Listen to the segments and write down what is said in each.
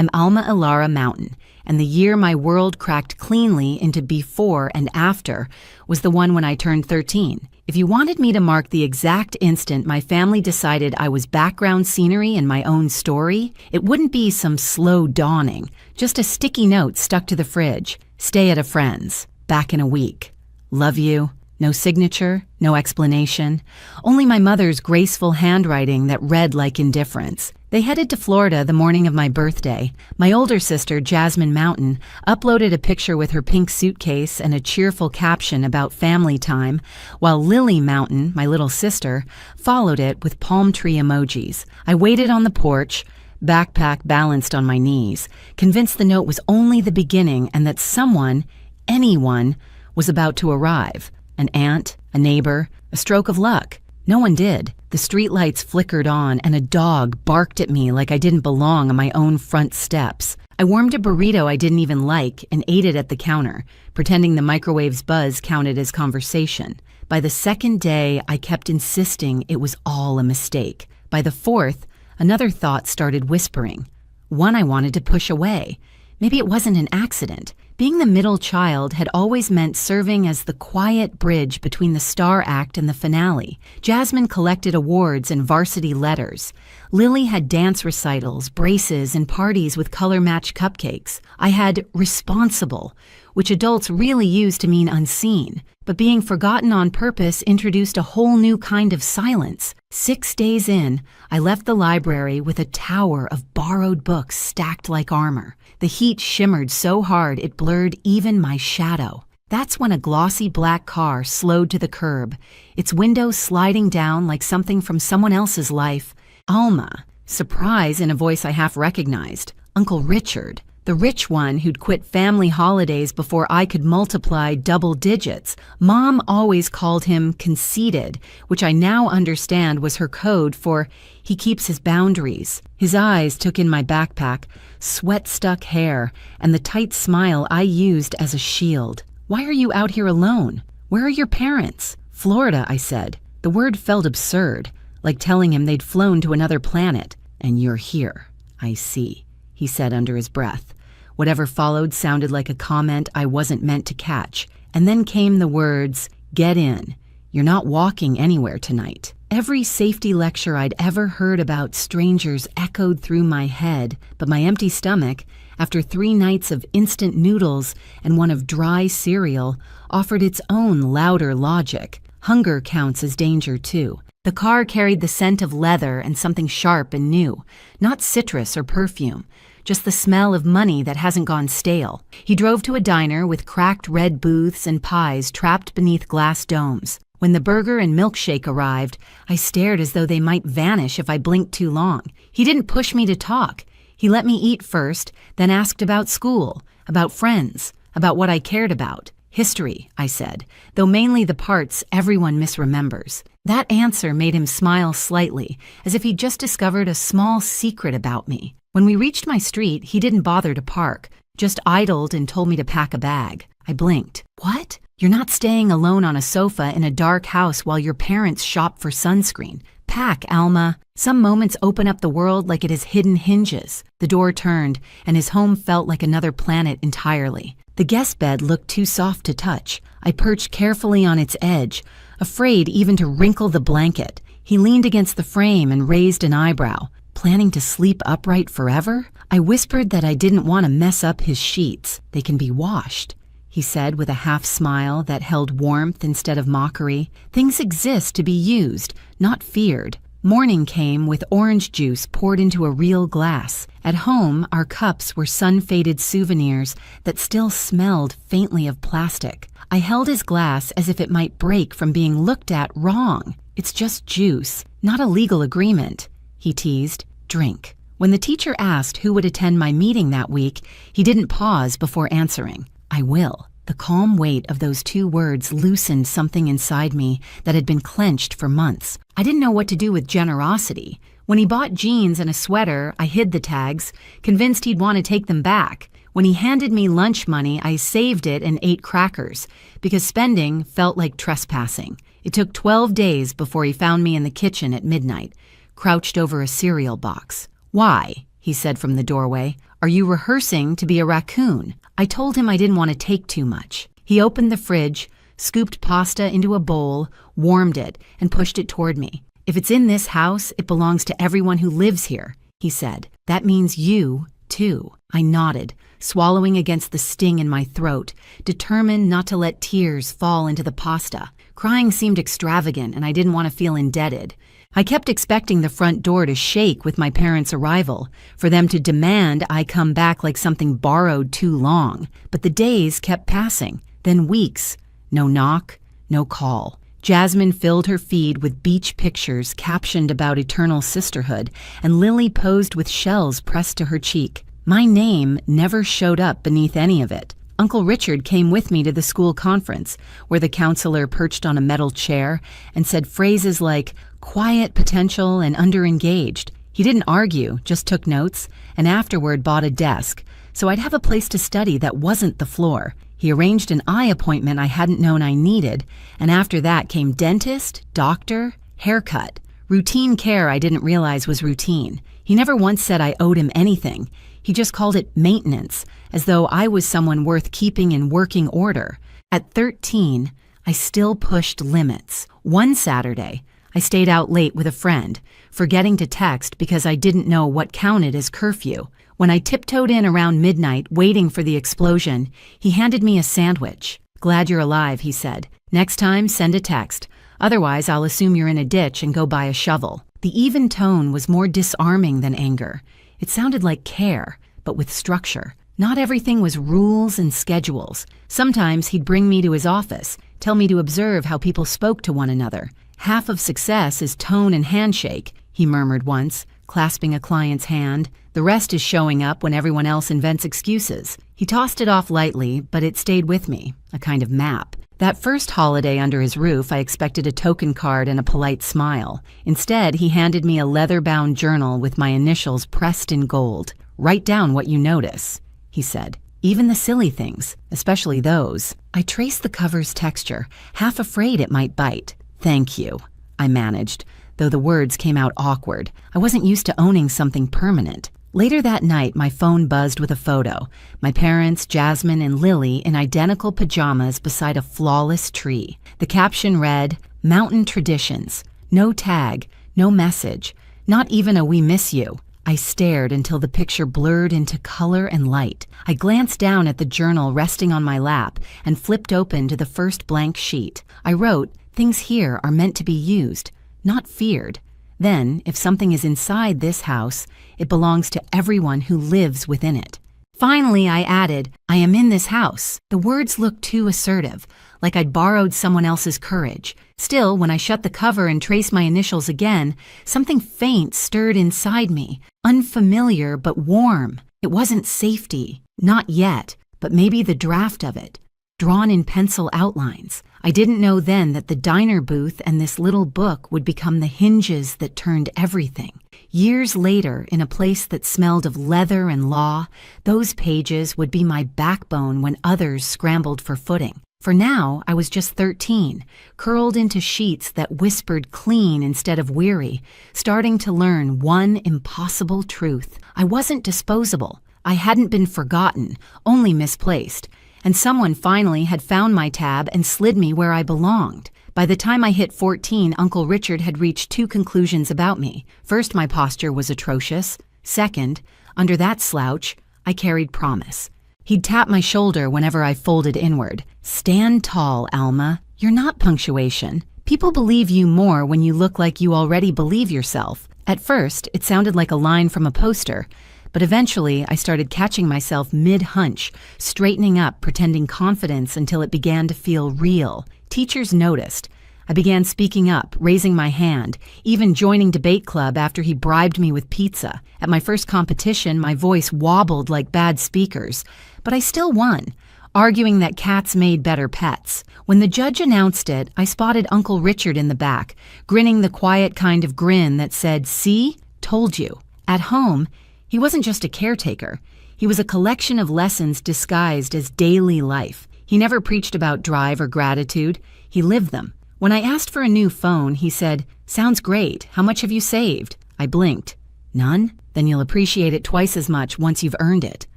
I'm Alma Ilara Mountain, and the year my world cracked cleanly into before and after was the one when I turned 13. If you wanted me to mark the exact instant my family decided I was background scenery in my own story, it wouldn't be some slow dawning, just a sticky note stuck to the fridge. Stay at a friend's. Back in a week. Love you. No signature, no explanation. Only my mother's graceful handwriting that read like indifference. They headed to Florida the morning of my birthday. My older sister, Jasmine Mountain, uploaded a picture with her pink suitcase and a cheerful caption about family time, while Lily Mountain, my little sister, followed it with palm tree emojis. I waited on the porch, backpack balanced on my knees, convinced the note was only the beginning and that someone, anyone, was about to arrive. An aunt, a neighbor, a stroke of luck. No one did. The streetlights flickered on and a dog barked at me like I didn't belong on my own front steps. I warmed a burrito I didn't even like and ate it at the counter, pretending the microwave's buzz counted as conversation. By the second day, I kept insisting it was all a mistake. By the fourth, another thought started whispering. One I wanted to push away. Maybe it wasn't an accident. Being the middle child had always meant serving as the quiet bridge between the star act and the finale. Jasmine collected awards and varsity letters. Lily had dance recitals, braces, and parties with color-matched cupcakes. I had responsible, which adults really use to mean unseen. But being forgotten on purpose introduced a whole new kind of silence. 6 days in, I left the library with a tower of borrowed books stacked like armor. The heat shimmered so hard it blurred even my shadow. That's when a glossy black car slowed to the curb, its window sliding down like something from someone else's life. Alma. Surprise in a voice I half recognized. Uncle Richard. The rich one who'd quit family holidays before I could multiply double digits. Mom always called him conceited, which I now understand was her code for he keeps his boundaries. His eyes took in my backpack, sweat-stuck hair, and the tight smile I used as a shield. Why are you out here alone? Where are your parents? Florida, I said. The word felt absurd, like telling him they'd flown to another planet. And you're here. I see, he said under his breath. Whatever followed sounded like a comment I wasn't meant to catch. And then came the words, "Get in. You're not walking anywhere tonight." Every safety lecture I'd ever heard about strangers echoed through my head, but my empty stomach, after 3 nights of instant noodles and one of dry cereal, offered its own louder logic. Hunger counts as danger, too. The car carried the scent of leather and something sharp and new, not citrus or perfume, just the smell of money that hasn't gone stale. He drove to a diner with cracked red booths and pies trapped beneath glass domes. When the burger and milkshake arrived, I stared as though they might vanish if I blinked too long. He didn't push me to talk. He let me eat first, then asked about school, about friends, about what I cared about. History, I said, though mainly the parts everyone misremembers. That answer made him smile slightly, as if he'd just discovered a small secret about me. When we reached my street, he didn't bother to park, just idled and told me to pack a bag. I blinked. What? You're not staying alone on a sofa in a dark house while your parents shop for sunscreen. Pack, Alma. Some moments open up the world like it has hidden hinges. The door turned, and his home felt like another planet entirely. The guest bed looked too soft to touch. I perched carefully on its edge, afraid even to wrinkle the blanket. He leaned against the frame and raised an eyebrow. Planning to sleep upright forever? I whispered that I didn't want to mess up his sheets. They can be washed, he said with a half smile that held warmth instead of mockery. Things exist to be used, not feared. Morning came with orange juice poured into a real glass. At home, our cups were sun-faded souvenirs that still smelled faintly of plastic. I held his glass as if it might break from being looked at wrong. It's just juice, not a legal agreement, he teased. Drink. When the teacher asked who would attend my meeting that week, he didn't pause before answering. I will. The calm weight of those 2 words loosened something inside me that had been clenched for months. I didn't know what to do with generosity. When he bought jeans and a sweater, I hid the tags, convinced he'd want to take them back. When he handed me lunch money, I saved it and ate crackers, because spending felt like trespassing. It took 12 days before he found me in the kitchen at midnight, crouched over a cereal box. "Why?" he said from the doorway. "Are you rehearsing to be a raccoon?" I told him I didn't want to take too much. He opened the fridge, scooped pasta into a bowl, warmed it, and pushed it toward me. "If it's in this house, it belongs to everyone who lives here," he said. "That means you, too." I nodded, swallowing against the sting in my throat, determined not to let tears fall into the pasta. Crying seemed extravagant, and I didn't want to feel indebted. I kept expecting the front door to shake with my parents' arrival, for them to demand I come back like something borrowed too long. But the days kept passing, then weeks. No knock, no call. Jasmine filled her feed with beach pictures captioned about eternal sisterhood, and Lily posed with shells pressed to her cheek. My name never showed up beneath any of it. Uncle Richard came with me to the school conference, where the counselor perched on a metal chair and said phrases like quiet potential and underengaged. He didn't argue, just took notes, and afterward bought a desk, so I'd have a place to study that wasn't the floor. He arranged an eye appointment I hadn't known I needed, and after that came dentist, doctor, haircut. Routine care I didn't realize was routine. He never once said I owed him anything. He just called it maintenance, as though I was someone worth keeping in working order. At 13, I still pushed limits. One Saturday, I stayed out late with a friend, forgetting to text because I didn't know what counted as curfew. When I tiptoed in around midnight, waiting for the explosion, he handed me a sandwich. "Glad you're alive," he said. "Next time, send a text. Otherwise, I'll assume you're in a ditch and go buy a shovel." The even tone was more disarming than anger. It sounded like care, but with structure. Not everything was rules and schedules. Sometimes he'd bring me to his office, tell me to observe how people spoke to one another. "Half of success is tone and handshake," he murmured once, clasping a client's hand. "The rest is showing up when everyone else invents excuses." He tossed it off lightly, but it stayed with me, a kind of map. That first holiday under his roof, I expected a token card and a polite smile. Instead, he handed me a leather-bound journal with my initials pressed in gold. "Write down what you notice," he said. "Even the silly things, especially those." I traced the cover's texture, half afraid it might bite. "Thank you," I managed, though the words came out awkward. I wasn't used to owning something permanent. Later that night, my phone buzzed with a photo. My parents, Jasmine and Lily, in identical pajamas beside a flawless tree. The caption read, "Mountain Traditions." No tag, no message, not even a "we miss you." I stared until the picture blurred into color and light. I glanced down at the journal resting on my lap and flipped open to the first blank sheet. I wrote, "Things here are meant to be used, not feared." Then, if something is inside this house, it belongs to everyone who lives within it. Finally, I added, "I am in this house." The words looked too assertive, like I'd borrowed someone else's courage. Still, when I shut the cover and traced my initials again, something faint stirred inside me, unfamiliar but warm. It wasn't safety, not yet, but maybe the draft of it, drawn in pencil outlines. I didn't know then that the diner booth and this little book would become the hinges that turned everything. Years later, in a place that smelled of leather and law, those pages would be my backbone when others scrambled for footing. For now, I was just 13, curled into sheets that whispered clean instead of weary, starting to learn one impossible truth. I wasn't disposable. I hadn't been forgotten, only misplaced. And someone finally had found my tab and slid me where I belonged. By the time I hit 14, Uncle Richard had reached two conclusions about me. First, my posture was atrocious. Second, under that slouch, I carried promise. He'd tap my shoulder whenever I folded inward. "Stand tall, Alma. You're not punctuation. People believe you more when you look like you already believe yourself." At first, it sounded like a line from a poster, but eventually I started catching myself mid-hunch, straightening up, pretending confidence until it began to feel real. Teachers noticed. I began speaking up, raising my hand, even joining debate club after he bribed me with pizza. At my first competition, my voice wobbled like bad speakers, but I still won, arguing that cats made better pets. When the judge announced it, I spotted Uncle Richard in the back, grinning the quiet kind of grin that said, "See? Told you." At home, he wasn't just a caretaker. He was a collection of lessons disguised as daily life. He never preached about drive or gratitude. He lived them. When I asked for a new phone, he said, "Sounds great. How much have you saved?" I blinked. "None?" Then you'll appreciate it twice as much once you've earned it.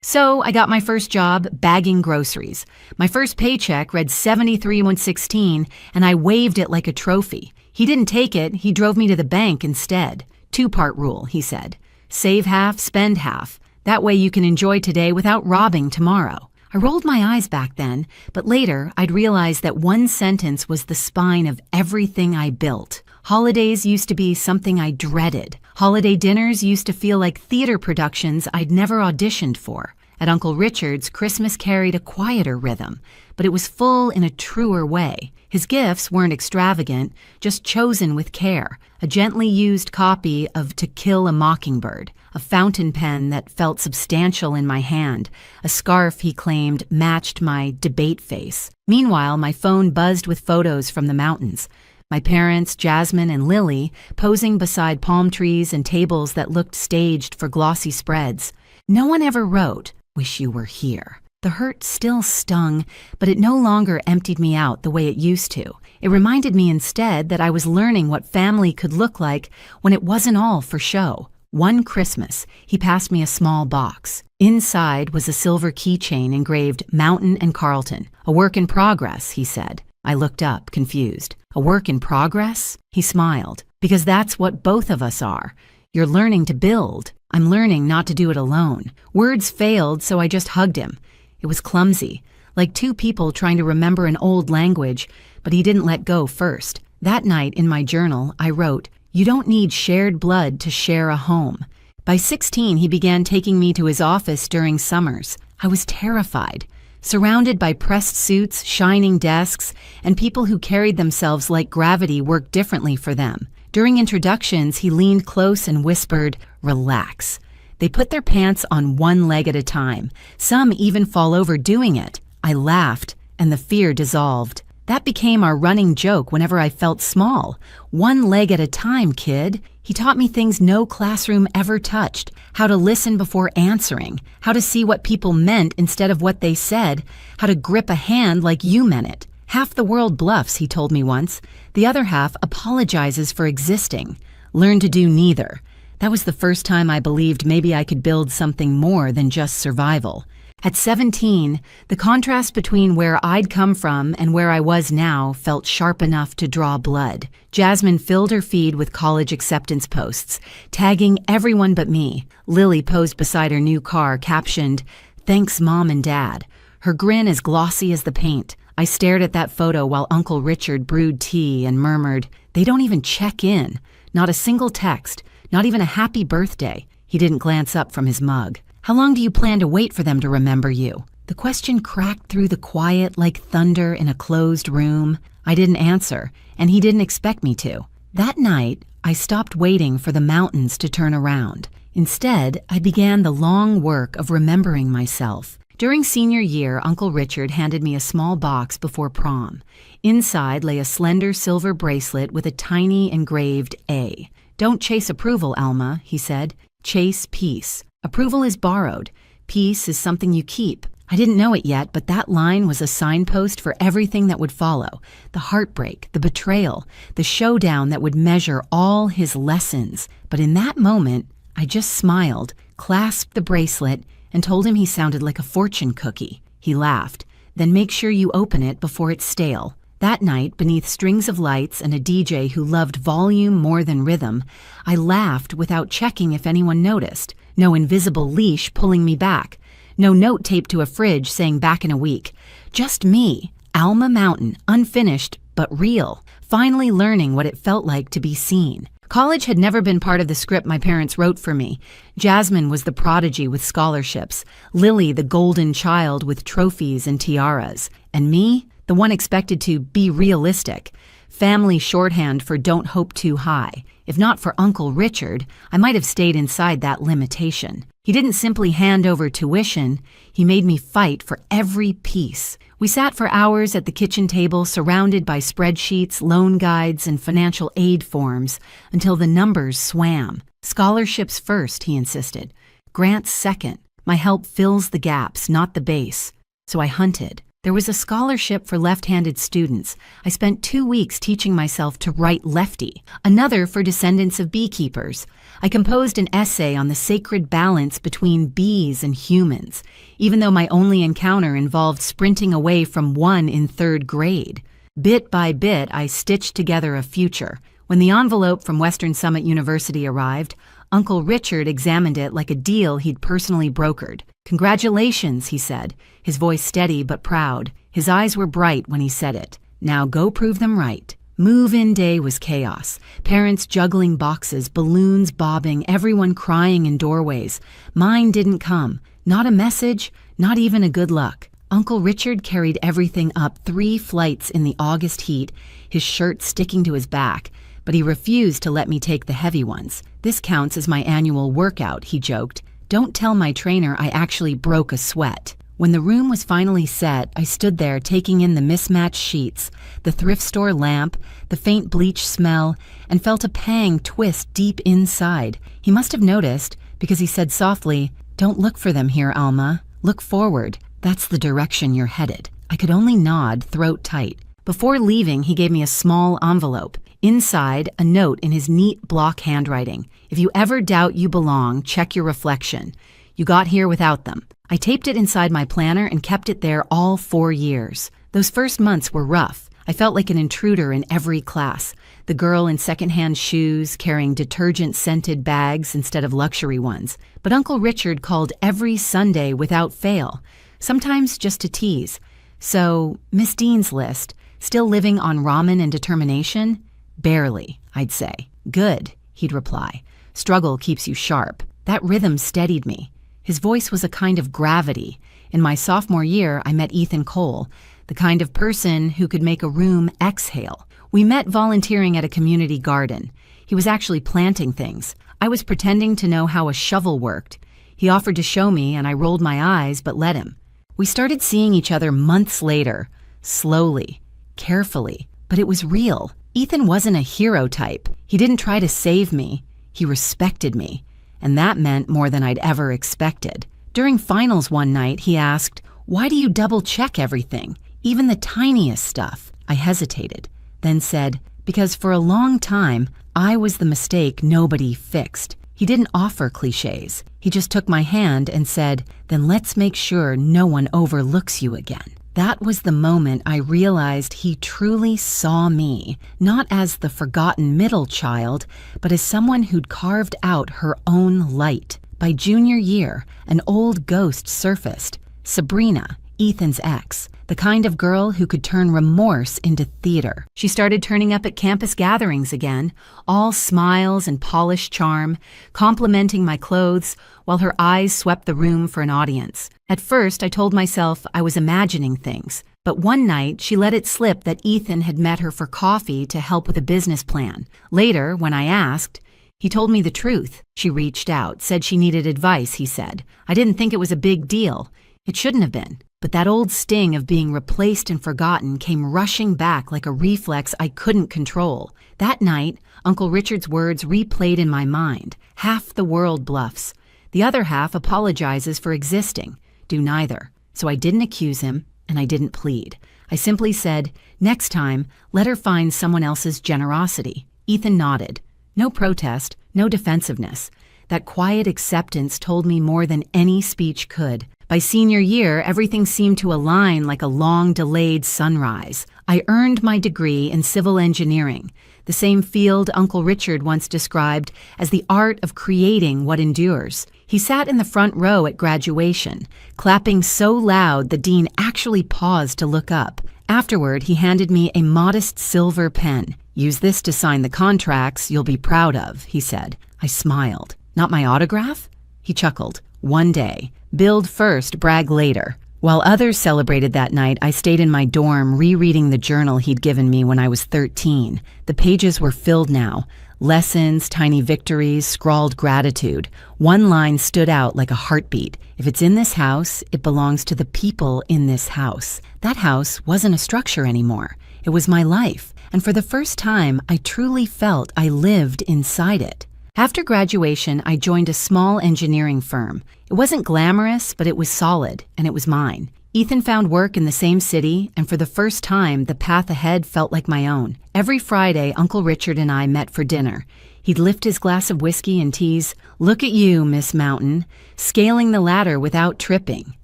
So I got my first job bagging groceries. My first paycheck read 73,116, and I waved it like a trophy. He didn't take it, he drove me to the bank instead. Two-part rule, he said. Save half, spend half. That way you can enjoy today without robbing tomorrow. I rolled my eyes back then, but later I'd realized that one sentence was the spine of everything I built. Holidays used to be something I dreaded. Holiday dinners used to feel like theater productions I'd never auditioned for. At Uncle Richard's, Christmas carried a quieter rhythm, but it was full in a truer way. His gifts weren't extravagant, just chosen with care. A gently used copy of To Kill a Mockingbird, a fountain pen that felt substantial in my hand, a scarf he claimed matched my debate face. Meanwhile, my phone buzzed with photos from the mountains. My parents, Jasmine and Lily, posing beside palm trees and tables that looked staged for glossy spreads. No one ever wrote, "Wish you were here." The hurt still stung, but it no longer emptied me out the way it used to. It reminded me instead that I was learning what family could look like when it wasn't all for show. One Christmas, he passed me a small box. Inside was a silver keychain engraved Mountain and Carlton. "A work in progress," he said. I looked up, confused. "A work in progress?" He smiled. "Because that's what both of us are. You're learning to build. I'm learning not to do it alone." Words failed, so I just hugged him. It was clumsy, like two people trying to remember an old language, but he didn't let go first. That night in my journal, I wrote, "You don't need shared blood to share a home." By 16, he began taking me to his office during summers. I was terrified. Surrounded by pressed suits, shining desks, and people who carried themselves like gravity worked differently for them. During introductions, he leaned close and whispered, "Relax." They put their pants on one leg at a time. Some even fall over doing it. I laughed, and the fear dissolved. That became our running joke whenever I felt small. "One leg at a time, kid." He taught me things no classroom ever touched. How to listen before answering. How to see what people meant instead of what they said. How to grip a hand like you meant it. Half the world bluffs, he told me once. The other half apologizes for existing. Learn to do neither. That was the first time I believed maybe I could build something more than just survival. At 17, the contrast between where I'd come from and where I was now felt sharp enough to draw blood. Jasmine filled her feed with college acceptance posts, tagging everyone but me. Lily posed beside her new car, captioned, "Thanks, Mom and Dad." Her grin as glossy as the paint. I stared at that photo while Uncle Richard brewed tea and murmured, "They don't even check in. Not a single text. Not even a happy birthday." He didn't glance up from his mug. "How long do you plan to wait for them to remember you?" The question cracked through the quiet like thunder in a closed room. I didn't answer, and he didn't expect me to. That night, I stopped waiting for the mountains to turn around. Instead, I began the long work of remembering myself. During senior year, Uncle Richard handed me a small box before prom. Inside lay a slender silver bracelet with a tiny engraved A. "Don't chase approval, Alma," he said. "Chase peace. Approval is borrowed. Peace is something you keep." I didn't know it yet, but that line was a signpost for everything that would follow. The heartbreak, the betrayal, the showdown that would measure all his lessons. But in that moment, I just smiled, clasped the bracelet, and told him he sounded like a fortune cookie. He laughed. "Then make sure you open it before it's stale." That night, beneath strings of lights and a DJ who loved volume more than rhythm, I laughed without checking if anyone noticed. No invisible leash pulling me back. No note taped to a fridge saying back in a week. Just me, Alma Mountain, unfinished but real, finally learning what it felt like to be seen. College had never been part of the script my parents wrote for me. Jasmine was the prodigy with scholarships, Lily the golden child with trophies and tiaras, and me, the one expected to be realistic. Family shorthand for don't hope too high. If not for Uncle Richard, I might have stayed inside that limitation. He didn't simply hand over tuition, he made me fight for every piece. We sat for hours at the kitchen table surrounded by spreadsheets, loan guides, and financial aid forms until the numbers swam. "Scholarships first," he insisted. "Grants second. My help fills the gaps, not the base." So I hunted. There was a scholarship for left-handed students. I spent 2 weeks teaching myself to write lefty, another for descendants of beekeepers. I composed an essay on the sacred balance between bees and humans, even though my only encounter involved sprinting away from one in 3rd grade. Bit by bit, I stitched together a future. When the envelope from Western Summit University arrived, Uncle Richard examined it like a deal he'd personally brokered. "Congratulations," he said, his voice steady but proud. His eyes were bright when he said it. "Now go prove them right." Move-in day was chaos. Parents juggling boxes, balloons bobbing, everyone crying in doorways. Mine didn't come. Not a message, not even a good luck. Uncle Richard carried everything up 3 flights in the August heat, his shirt sticking to his back, but he refused to let me take the heavy ones. "This counts as my annual workout," he joked. "Don't tell my trainer I actually broke a sweat." When the room was finally set, I stood there taking in the mismatched sheets, the thrift store lamp, the faint bleach smell, and felt a pang twist deep inside. He must have noticed, because he said softly, "Don't look for them here, Alma. Look forward. That's the direction you're headed." I could only nod, throat tight. Before leaving, he gave me a small envelope. Inside, a note in his neat block handwriting. "If you ever doubt you belong, check your reflection. You got here without them." I taped it inside my planner and kept it there all 4 years. Those first months were rough. I felt like an intruder in every class. The girl in secondhand shoes, carrying detergent-scented bags instead of luxury ones. But Uncle Richard called every Sunday without fail, sometimes just to tease. "So, Miss Dean's list, still living on ramen and determination?" "Barely," I'd say. "Good," he'd reply. "Struggle keeps you sharp." That rhythm steadied me. His voice was a kind of gravity. In my sophomore year, I met Ethan Cole, the kind of person who could make a room exhale. We met volunteering at a community garden. He was actually planting things. I was pretending to know how a shovel worked. He offered to show me, and I rolled my eyes but let him. We started seeing each other months later, slowly, carefully, but it was real. Ethan wasn't a hero type. He didn't try to save me. He respected me. And that meant more than I'd ever expected. During finals one night, he asked, "Why do you double-check everything, even the tiniest stuff?" I hesitated, then said, "Because for a long time, I was the mistake nobody fixed." He didn't offer cliches. He just took my hand and said, "Then let's make sure no one overlooks you again." That was the moment I realized he truly saw me, not as the forgotten middle child, but as someone who'd carved out her own light. By junior year, an old ghost surfaced, Sabrina, Ethan's ex, the kind of girl who could turn remorse into theater. She started turning up at campus gatherings again, all smiles and polished charm, complimenting my clothes, while her eyes swept the room for an audience. At first, I told myself I was imagining things, but one night she let it slip that Ethan had met her for coffee to help with a business plan. Later, when I asked, he told me the truth. She reached out, said she needed advice, he said. I didn't think it was a big deal. It shouldn't have been. But that old sting of being replaced and forgotten came rushing back like a reflex I couldn't control. That night, Uncle Richard's words replayed in my mind. Half the world bluffs. The other half apologizes for existing. Do neither. So I didn't accuse him, and I didn't plead. I simply said, "Next time, let her find someone else's generosity." Ethan nodded. No protest, no defensiveness. That quiet acceptance told me more than any speech could. By senior year, everything seemed to align like a long-delayed sunrise. I earned my degree in civil engineering, the same field Uncle Richard once described as the art of creating what endures. He sat in the front row at graduation, clapping so loud the dean actually paused to look up. Afterward, he handed me a modest silver pen. "Use this to sign the contracts you'll be proud of," he said. I smiled. "Not my autograph?" He chuckled. "One day. Build first, brag later." While others celebrated that night, I stayed in my dorm rereading the journal he'd given me when I was 13. The pages were filled now. Lessons, tiny victories, scrawled gratitude. One line stood out like a heartbeat. "If it's in this house, it belongs to the people in this house." That house wasn't a structure anymore. It was my life. And for the first time, I truly felt I lived inside it. After graduation, I joined a small engineering firm. It wasn't glamorous, but it was solid, and it was mine. Ethan found work in the same city, and for the first time, the path ahead felt like my own. Every Friday, Uncle Richard and I met for dinner. He'd lift his glass of whiskey and tease, "Look at you, Miss Mountain, scaling the ladder without tripping."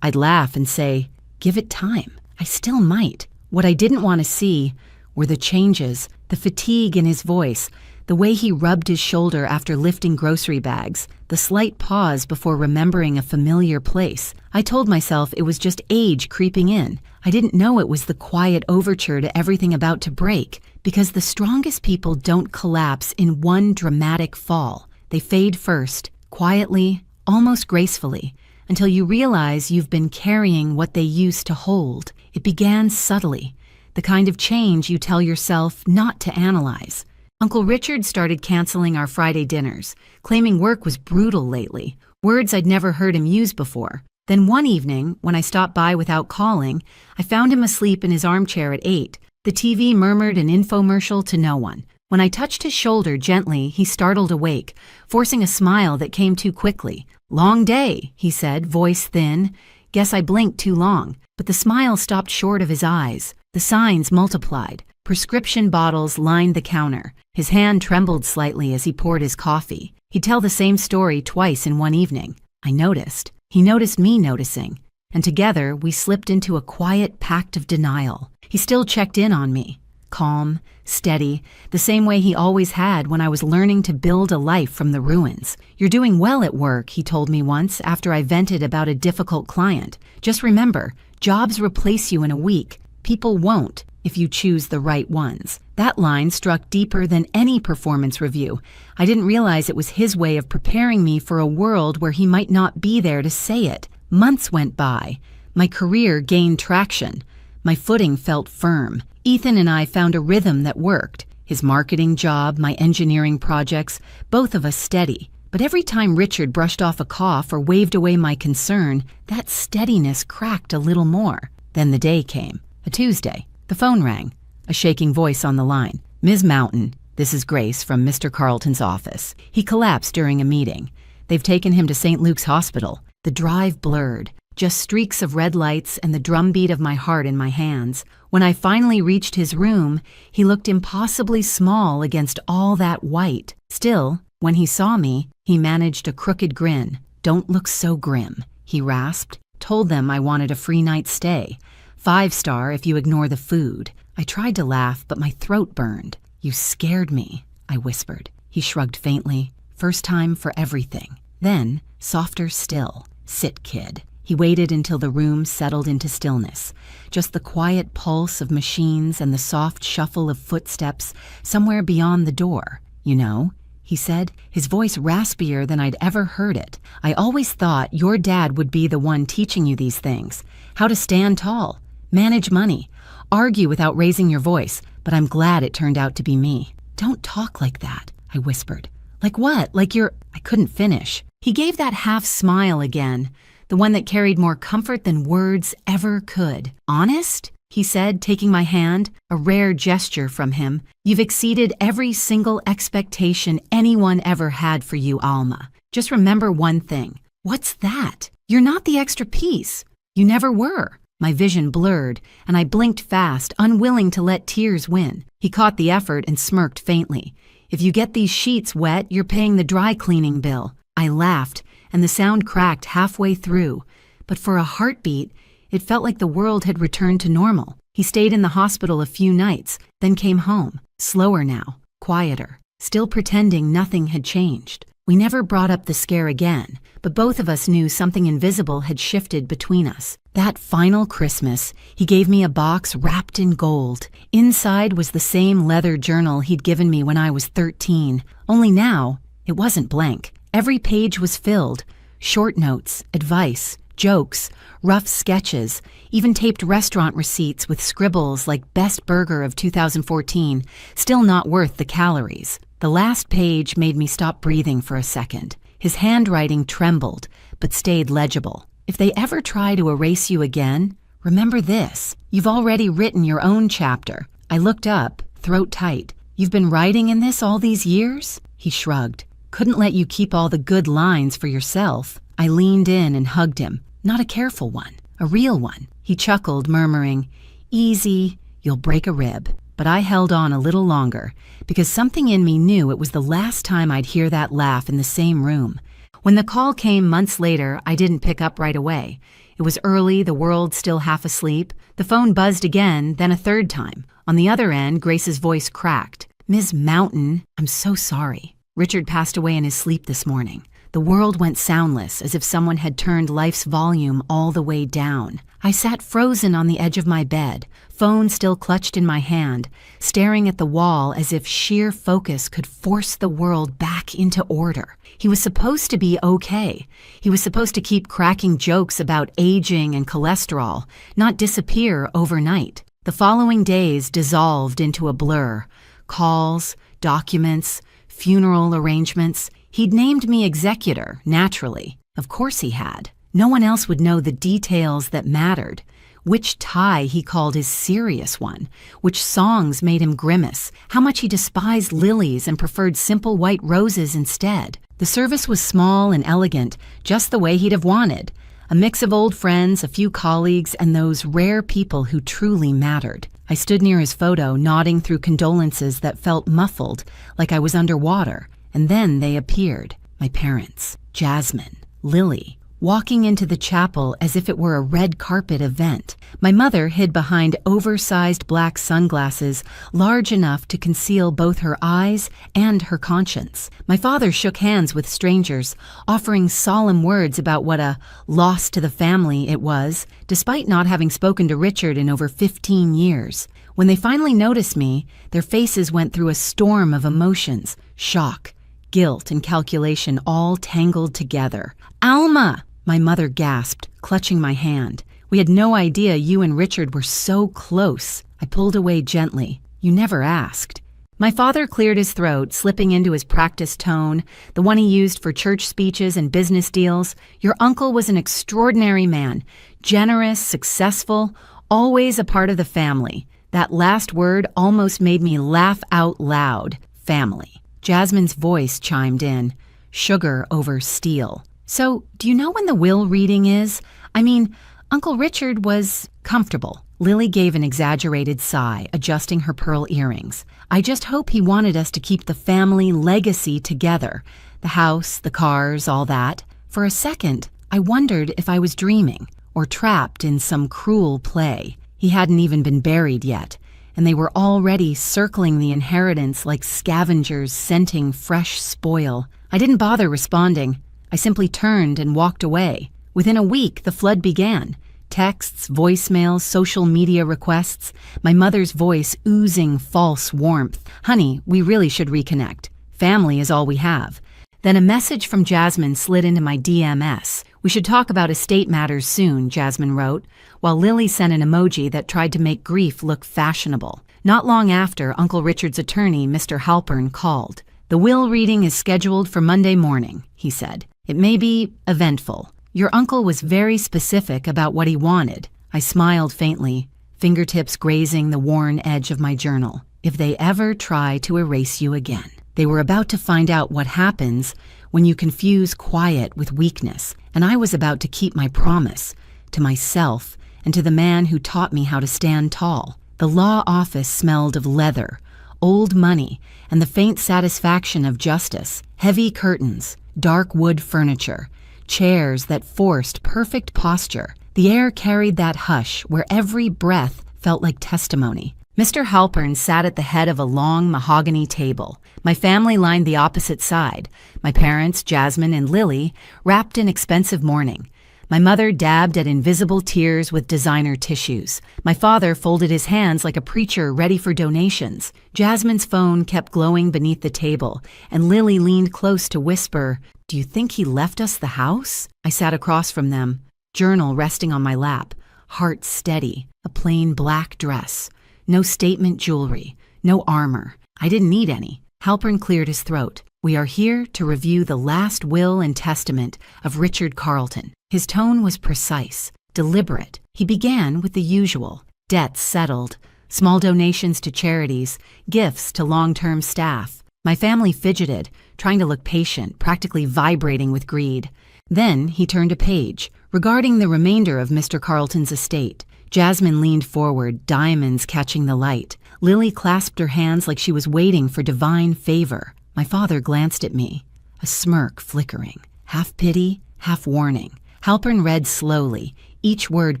I'd laugh and say, "Give it time. I still might." What I didn't want to see were the changes, the fatigue in his voice, the way he rubbed his shoulder after lifting grocery bags, the slight pause before remembering a familiar place. I told myself it was just age creeping in. I didn't know it was the quiet overture to everything about to break, because the strongest people don't collapse in one dramatic fall. They fade first, quietly, almost gracefully, until you realize you've been carrying what they used to hold. It began subtly, the kind of change you tell yourself not to analyze. Uncle Richard started canceling our Friday dinners, claiming work was brutal lately, words I'd never heard him use before. Then one evening, when I stopped by without calling, I found him asleep in his armchair at 8. The TV murmured an infomercial to no one. When I touched his shoulder gently, he startled awake, forcing a smile that came too quickly. "Long day," he said, voice thin. Guess I blinked too long. But the smile stopped short of his eyes. The signs multiplied. Prescription bottles lined the counter. His hand trembled slightly as he poured his coffee. He'd tell the same story twice in one evening. I noticed. He noticed me noticing. And together, we slipped into a quiet pact of denial. He still checked in on me. Calm, steady, the same way he always had when I was learning to build a life from the ruins. "You're doing well at work," he told me once after I vented about a difficult client. "Just remember, jobs replace you in a week. People won't if you choose the right ones." That line struck deeper than any performance review. I didn't realize it was his way of preparing me for a world where he might not be there to say it. Months went by. My career gained traction. My footing felt firm. Ethan and I found a rhythm that worked. His marketing job, my engineering projects, both of us steady. But every time Richard brushed off a cough or waved away my concern, that steadiness cracked a little more. Then the day came. A Tuesday. The phone rang. A shaking voice on the line. "Ms. Mountain, this is Grace from Mr. Carlton's office. He collapsed during a meeting. They've taken him to St. Luke's Hospital." The drive blurred. Just streaks of red lights and the drumbeat of my heart in my hands. When I finally reached his room, he looked impossibly small against all that white. Still, when he saw me, he managed a crooked grin. "Don't look so grim," he rasped. "Told them I wanted a free night's stay. 5-star if you ignore the food." I tried to laugh, but my throat burned. "You scared me," I whispered. He shrugged faintly. "First time for everything." Then, softer still. "Sit, kid." He waited until the room settled into stillness, just the quiet pulse of machines and the soft shuffle of footsteps somewhere beyond the door. "You know," he said, his voice raspier than I'd ever heard it, "I always thought your dad would be the one teaching you these things. How to stand tall, manage money, argue without raising your voice, but I'm glad it turned out to be me." "Don't talk like that," I whispered. "Like what? Like you're—" I couldn't finish. He gave that half smile again, the one that carried more comfort than words ever could. "Honest?" he said, taking my hand, a rare gesture from him. "You've exceeded every single expectation anyone ever had for you, Alma. Just remember one thing." "What's that?" "You're not the extra piece. You never were." My vision blurred, and I blinked fast, unwilling to let tears win. He caught the effort and smirked faintly. "If you get these sheets wet, you're paying the dry cleaning bill." I laughed, and the sound cracked halfway through. But for a heartbeat, it felt like the world had returned to normal. He stayed in the hospital a few nights, then came home. Slower now, quieter, still pretending nothing had changed. We never brought up the scare again, but both of us knew something invisible had shifted between us. That final Christmas, he gave me a box wrapped in gold. Inside was the same leather journal he'd given me when I was 13. Only now, it wasn't blank. Every page was filled. Short notes, advice, jokes, rough sketches, even taped restaurant receipts with scribbles like "Best Burger of 2014, still not worth the calories." The last page made me stop breathing for a second. His handwriting trembled, but stayed legible. "If they ever try to erase you again, remember this. You've already written your own chapter." I looked up, throat tight. "You've been writing in this all these years?" He shrugged. "Couldn't let you keep all the good lines for yourself." I leaned in and hugged him. "Not a careful one." A real one. He chuckled, murmuring, "Easy, you'll break a rib." But I held on a little longer, because something in me knew it was the last time I'd hear that laugh in the same room. When the call came months later, I didn't pick up right away. It was early, the world still half asleep. The phone buzzed again, then a third time. On the other end, Grace's voice cracked. "Ms. Mountain, I'm so sorry. Richard passed away in his sleep this morning." The world went soundless, as if someone had turned life's volume all the way down. I sat frozen on the edge of my bed, phone still clutched in my hand, staring at the wall as if sheer focus could force the world back into order. He was supposed to be okay. He was supposed to keep cracking jokes about aging and cholesterol, not disappear overnight. The following days dissolved into a blur. Calls, documents, funeral arrangements. He'd named me executor, naturally. Of course he had. No one else would know the details that mattered. Which tie he called his serious one, which songs made him grimace, how much he despised lilies and preferred simple white roses instead. The service was small and elegant, just the way he'd have wanted. A mix of old friends, a few colleagues, and those rare people who truly mattered. I stood near his photo, nodding through condolences that felt muffled, like I was underwater. And then they appeared, my parents, Jasmine, Lily, walking into the chapel as if it were a red carpet event. My mother hid behind oversized black sunglasses, large enough to conceal both her eyes and her conscience. My father shook hands with strangers, offering solemn words about what a loss to the family it was, despite not having spoken to Richard in over 15 years. When they finally noticed me, their faces went through a storm of emotions, shock, guilt, and calculation all tangled together. "Alma!" my mother gasped, clutching my hand. "We had no idea you and Richard were so close." I pulled away gently. "You never asked." My father cleared his throat, slipping into his practiced tone, the one he used for church speeches and business deals. "Your uncle was an extraordinary man, generous, successful, always a part of the family." That last word almost made me laugh out loud. Family. Jasmine's voice chimed in. Sugar over steel. "So, do you know when the will reading is? I mean, Uncle Richard was comfortable." Lily gave an exaggerated sigh, adjusting her pearl earrings. "I just hope he wanted us to keep the family legacy together. The house, the cars, all that." For a second, I wondered if I was dreaming or trapped in some cruel play. He hadn't even been buried yet, and they were already circling the inheritance like scavengers scenting fresh spoil. I didn't bother responding. I simply turned and walked away. Within a week, the flood began. Texts, voicemails, social media requests, my mother's voice oozing false warmth. "Honey, we really should reconnect. Family is all we have." Then a message from Jasmine slid into my DMS. "We should talk about estate matters soon," Jasmine wrote, while Lily sent an emoji that tried to make grief look fashionable. Not long after, Uncle Richard's attorney, Mr. Halpern, called. "The will reading is scheduled for Monday morning," he said. "It may be eventful. Your uncle was very specific about what he wanted." I smiled faintly, fingertips grazing the worn edge of my journal. "If they ever try to erase you again." They were about to find out what happens when you confuse quiet with weakness, and I was about to keep my promise to myself and to the man who taught me how to stand tall. The law office smelled of leather, old money, and the faint satisfaction of justice. Heavy curtains, dark wood furniture, chairs that forced perfect posture. The air carried that hush where every breath felt like testimony. Mr. Halpern sat at the head of a long mahogany table. My family lined the opposite side. My parents, Jasmine and Lily, wrapped in expensive mourning. My mother dabbed at invisible tears with designer tissues. My father folded his hands like a preacher ready for donations. Jasmine's phone kept glowing beneath the table, and Lily leaned close to whisper, "Do you think he left us the house?" I sat across from them, journal resting on my lap, heart steady, a plain black dress. No statement jewelry, no armor. I didn't need any. Halpern cleared his throat. "We are here to review the last will and testament of Richard Carleton." His tone was precise, deliberate. He began with the usual. Debts settled, small donations to charities, gifts to long-term staff. My family fidgeted, trying to look patient, practically vibrating with greed. Then he turned a page, Regarding the remainder of Mr. Carlton's estate, Jasmine leaned forward, diamonds catching the light. Lily clasped her hands like she was waiting for divine favor. My father glanced at me, a smirk flickering, half pity, half warning. Halpern read slowly, each word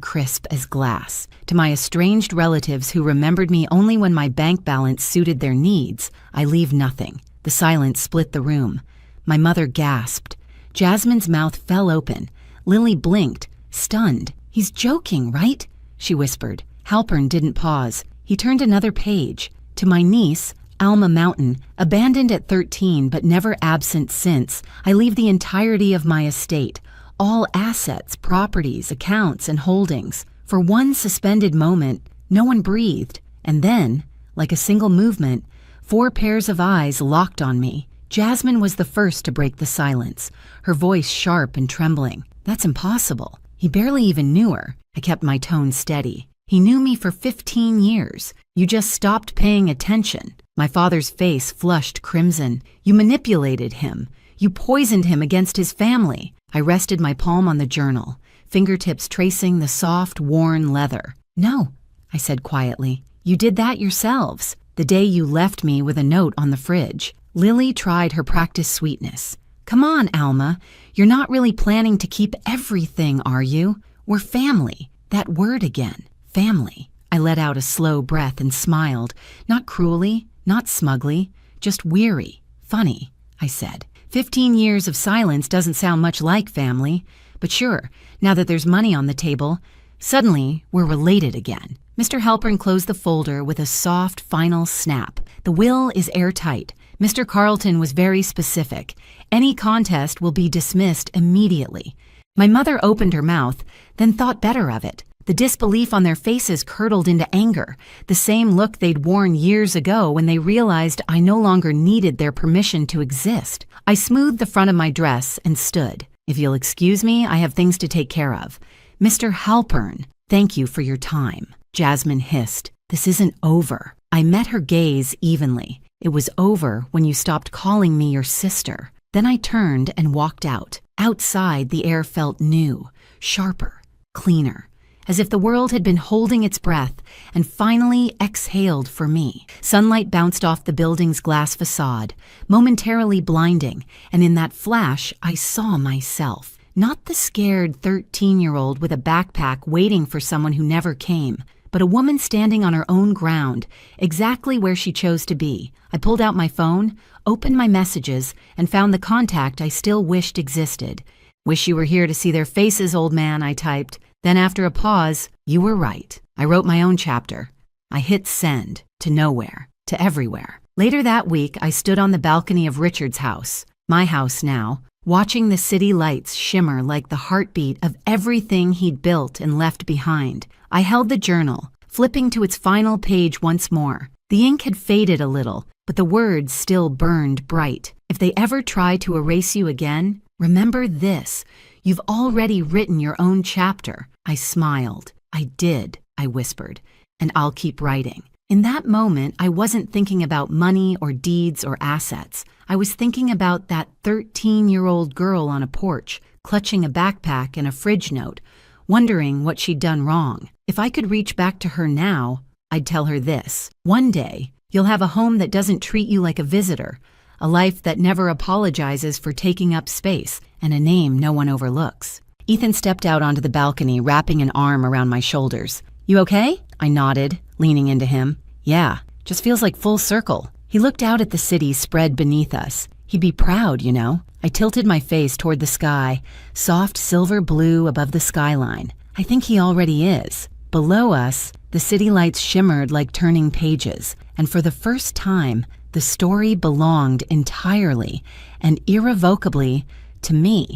crisp as glass. To my estranged relatives who remembered me only when my bank balance suited their needs, I leave nothing. The silence split the room. My mother gasped. Jasmine's mouth fell open. Lily blinked, stunned. "He's joking, right?" she whispered. Halpern didn't pause. He turned another page. To my niece, Alma Mountain, abandoned at 13 but never absent since, I leave the entirety of my estate, all assets, properties, accounts, and holdings. For one suspended moment, no one breathed, and then, like a single movement, 4 pairs of eyes locked on me. Jasmine was the first to break the silence, her voice sharp and trembling. "That's impossible. He barely even knew her." I kept my tone steady. "He knew me for 15 years. You just stopped paying attention." My father's face flushed crimson. "You manipulated him. You poisoned him against his family." I rested my palm on the journal, fingertips tracing the soft, worn leather. "No," I said quietly. "You did that yourselves, the day you left me with a note on the fridge." Lily tried her practiced sweetness. "Come on, Alma. You're not really planning to keep everything, are you? We're family." That word again, family. I let out a slow breath and smiled, not cruelly, not smugly, just weary, funny, I said. 15 years of silence doesn't sound much like family, but sure, now that there's money on the table, suddenly we're related again. Mr. Halpern closed the folder with a soft, final snap. The will is airtight. Mr. Carlton was very specific. Any contest will be dismissed immediately. My mother opened her mouth, then thought better of it. The disbelief on their faces curdled into anger, the same look they'd worn years ago when they realized I no longer needed their permission to exist. I smoothed the front of my dress and stood. "If you'll excuse me, I have things to take care of." "Mr. Halpern, thank you for your time," Jasmine hissed. "This isn't over." I met her gaze evenly. "It was over when you stopped calling me your sister." Then I turned and walked out. Outside, the air felt new, sharper, cleaner, as if the world had been holding its breath and finally exhaled for me. Sunlight bounced off the building's glass facade, momentarily blinding, and in that flash, I saw myself. Not the scared 13-year-old with a backpack waiting for someone who never came, but a woman standing on her own ground, exactly where she chose to be. I pulled out my phone, opened my messages, and found the contact I still wished existed. "Wish you were here to see their faces, old man," I typed. Then after a pause, "You were right. I wrote my own chapter." I hit send, to nowhere, to everywhere. Later that week, I stood on the balcony of Richard's house, my house now, watching the city lights shimmer like the heartbeat of everything he'd built and left behind. I held the journal, flipping to its final page once more. The ink had faded a little, but the words still burned bright. "If they ever try to erase you again, remember this. You've already written your own chapter." I smiled. "I did," I whispered, "and I'll keep writing." In that moment, I wasn't thinking about money or deeds or assets. I was thinking about that 13-year-old girl on a porch, clutching a backpack and a fridge note, wondering what she'd done wrong. If I could reach back to her now, I'd tell her this: one day, you'll have a home that doesn't treat you like a visitor, a life that never apologizes for taking up space, and a name no one overlooks. Ethan stepped out onto the balcony, wrapping an arm around my shoulders. "You okay?" I nodded, leaning into him. "Yeah, just feels like full circle." He looked out at the city spread beneath us. He'd be proud, you know. I tilted my face toward the sky, soft silver blue above the skyline. I think he already is. Below us, the city lights shimmered like turning pages, and for the first time, the story belonged entirely and irrevocably to me.